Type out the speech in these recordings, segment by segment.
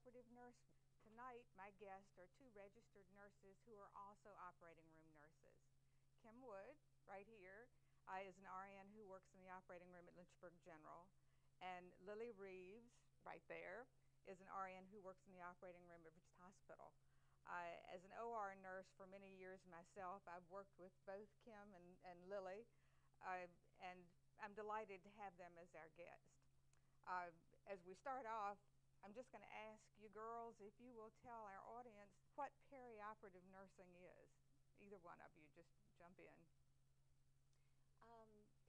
Operative Nurse. Tonight, my guests are two registered nurses who are also operating room nurses. Kim Wood, right here, is an RN who works in the operating room at Lynchburg General. And Lily Reeves, right there, is an RN who works in the operating room at Richard Hospital. As an OR nurse for many years myself, I've worked with both Kim and Lily, and I'm delighted to have them as our guest. As we start off, I'm just going to ask you girls if you will tell our audience what perioperative nursing is. Either one of you, just jump in.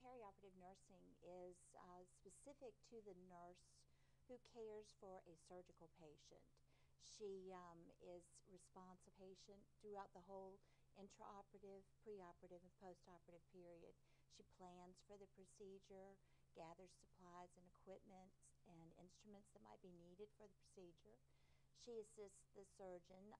Perioperative nursing is specific to the nurse who cares for a surgical patient. She is responsible for the patient throughout the whole intraoperative, preoperative, and postoperative period. She plans for the procedure, gathers supplies and equipment and instruments that might be needed for the procedure. She assists the surgeon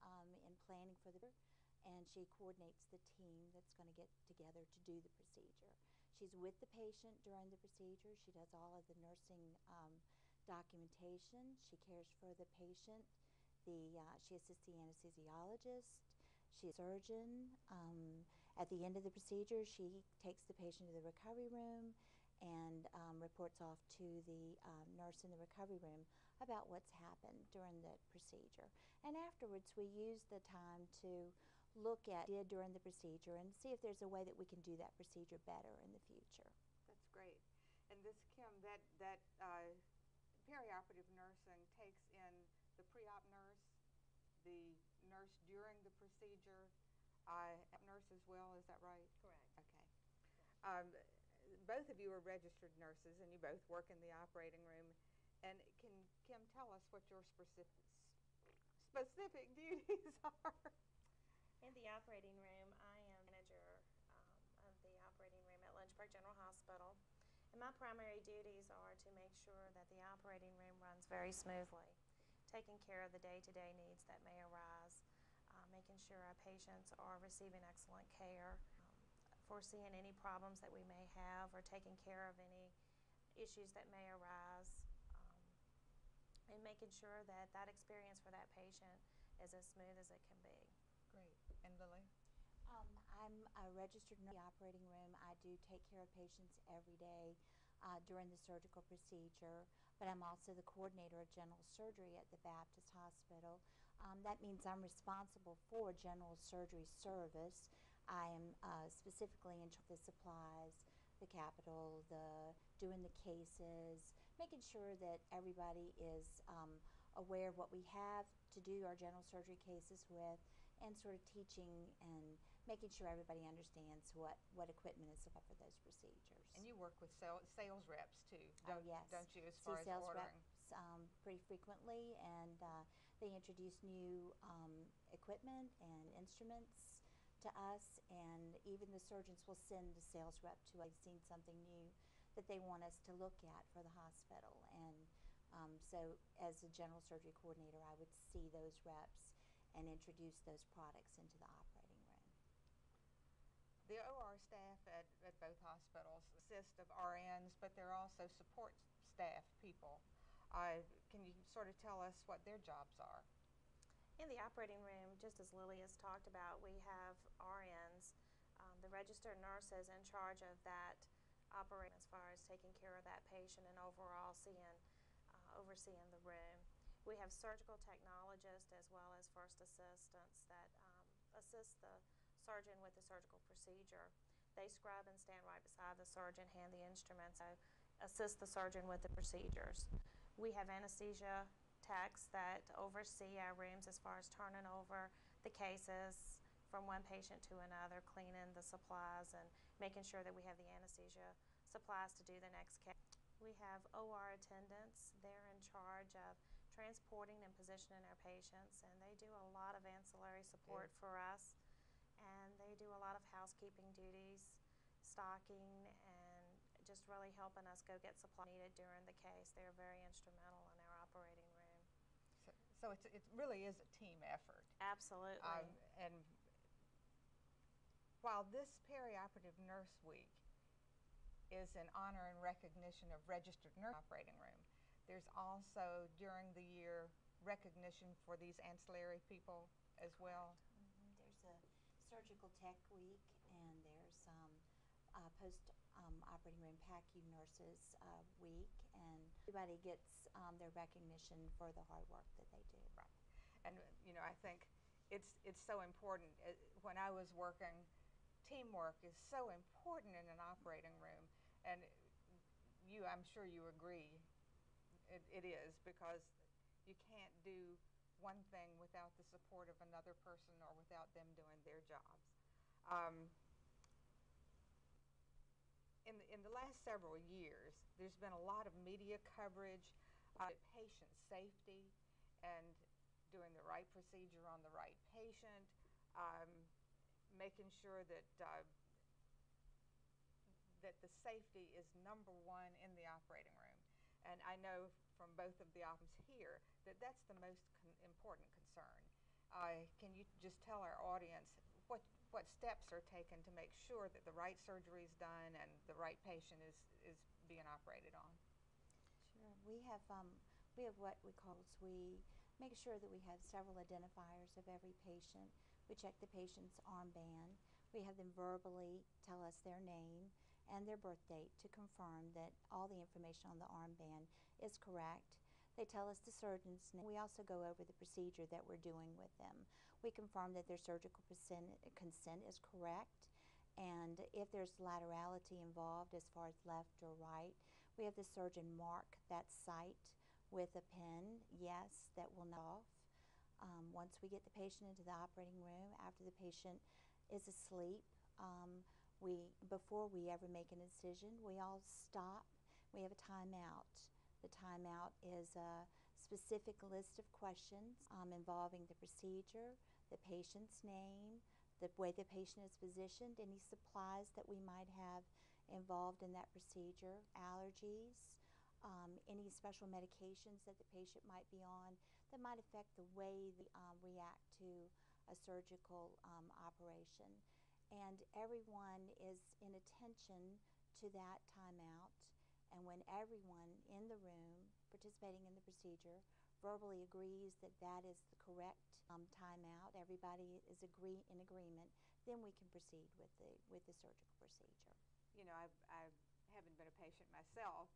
in planning for the procedure, and she coordinates the team that's going to get together to do the procedure. She's with the patient during the procedure. She does all of the nursing documentation. She cares for the patient. She assists the anesthesiologist. She's a surgeon. At the end of the procedure, she takes the patient to the recovery room and reports off to the nurse in the recovery room about what's happened during the procedure. And afterwards, we use the time to look at what we did during the procedure and see if there's a way that we can do that procedure better in the future. That's great. And this, Kim, that perioperative nursing takes in the pre-op nurse, the nurse during the procedure, nurse as well, is that right? Correct. Okay. Both of you are registered nurses and you both work in the operating room. And can Kim tell us what your specific duties are? In the operating room, I am manager of the operating room at Lynchburg General Hospital. And my primary duties are to make sure that the operating room runs very smoothly, taking care of the day-to-day needs that may arise, making sure our patients are receiving excellent care, foreseeing any problems that we may have, or taking care of any issues that may arise, and making sure that that experience for that patient is as smooth as it can be. Great. And Lily? I'm a registered nurse in the operating room. I do take care of patients every day during the surgical procedure, but I'm also the coordinator of general surgery at the Baptist Hospital. That means I'm responsible for general surgery service. I am specifically in charge of the supplies, the capital, doing the cases, making sure that everybody is aware of what we have to do our general surgery cases with, and sort of teaching and making sure everybody understands what equipment is for those procedures. And you work with sales reps too, yes. Don't you, as far as sales ordering? Reps pretty frequently, and they introduce new equipment and instruments to us, and even the surgeons will send the sales rep to us. They've seen something new that they want us to look at for the hospital, and so as a general surgery coordinator, I would see those reps and introduce those products into the operating room. The OR staff at both hospitals consist of RNs, but there are also support staff people. Can you sort of tell us what their jobs are? In the operating room, just as Lily has talked about, we have RNs, the registered nurses in charge of that operation as far as taking care of that patient and overall overseeing the room. We have surgical technologists as well as first assistants that assist the surgeon with the surgical procedure. They scrub and stand right beside the surgeon, hand the instruments, so assist the surgeon with the procedures. We have anesthesia techs that oversee our rooms as far as turning over the cases from one patient to another, cleaning the supplies and making sure that we have the anesthesia supplies to do the next case. We have OR attendants. They're in charge of transporting and positioning our patients, and they do a lot of ancillary support for us, and they do a lot of housekeeping duties, stocking, and just really helping us go get supplies needed during the case. They're very instrumental in our operating room. So it really is a team effort. Absolutely. And while this perioperative nurse week is in honor and recognition of registered nurse operating room, there's also during the year recognition for these ancillary people as well? There's a surgical tech week, and there's post-operating room PACU nurses week, and everybody gets their recognition for the hard work that they do. Right. And I think it's so important. When I was working, teamwork is so important in an operating room, and I'm sure you agree, it is, because you can't do one thing without the support of another person or without them doing their jobs. In the last several years, there's been a lot of media coverage of patient safety and doing the right procedure on the right patient, making sure that the safety is number one in the operating room. And I know from both of the offices here that that's the most important concern. Can you just tell our audience what steps are taken to make sure that the right surgery is done and the right patient is being operated on? Sure. We have what we make sure that we have several identifiers of every patient. We check the patient's armband. We have them verbally tell us their name and their birth date to confirm that all the information on the armband is correct. They tell us the surgeon's name. We also go over the procedure that we're doing with them. We confirm that their surgical consent is correct, and if there's laterality involved as far as left or right, we have the surgeon mark that site with a pen, yes, that will not off. Once we get the patient into the operating room, after the patient is asleep, before we ever make an incision, we all stop. We have a timeout. The timeout is a specific list of questions involving the procedure, the patient's name, the way the patient is positioned, any supplies that we might have involved in that procedure, allergies, any special medications that the patient might be on that might affect the way they react to a surgical operation. And everyone is in attention to that timeout. And when everyone in the room participating in the procedure verbally agrees that that is the correct timeout, everybody is in agreement, then we can proceed with the surgical procedure. I haven't been a patient myself.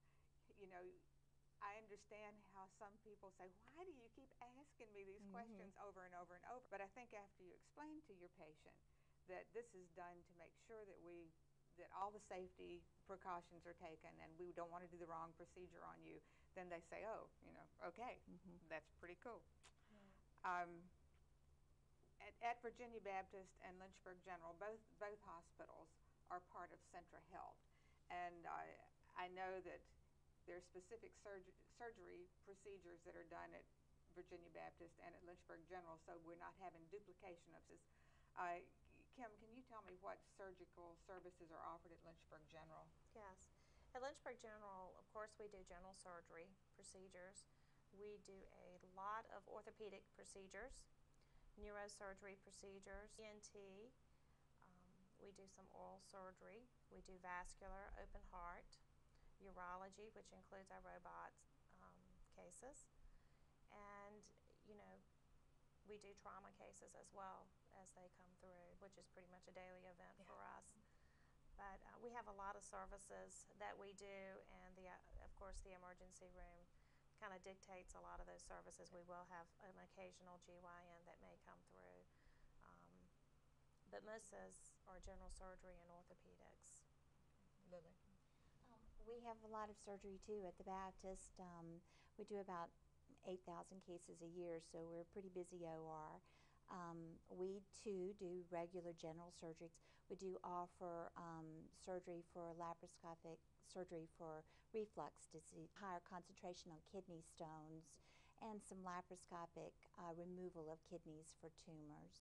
I understand how some people say, why do you keep asking me these questions over and over and over? But I think after you explain to your patient that this is done to make sure that all the safety precautions are taken and we don't want to do the wrong procedure on you, then they say, oh, okay, that's pretty cool. At Virginia Baptist and Lynchburg General, both hospitals are part of Centra Health. And I know that there are specific surgery procedures that are done at Virginia Baptist and at Lynchburg General, so we're not having duplication of this. Kim, can you tell me what surgical services are offered at Lynchburg General? Yes. At Lynchburg General, of course, we do general surgery procedures. We do a lot of orthopedic procedures, neurosurgery procedures, ENT. We do some oral surgery. We do vascular, open heart, urology, which includes our robot cases. And, we do trauma cases as well as they come through, which is pretty much a daily event for us. But we have a lot of services that we do, and of course the emergency room kind of dictates a lot of those services. We will have an occasional GYN that may come through, but most are general surgery and orthopedics. Lily? We have a lot of surgery too at the Baptist. We do about 8,000 cases a year, so we're a pretty busy OR. We too do regular general surgeries. We do offer surgery for laparoscopic surgery for reflux disease, higher concentration on kidney stones, and some laparoscopic removal of kidneys for tumors.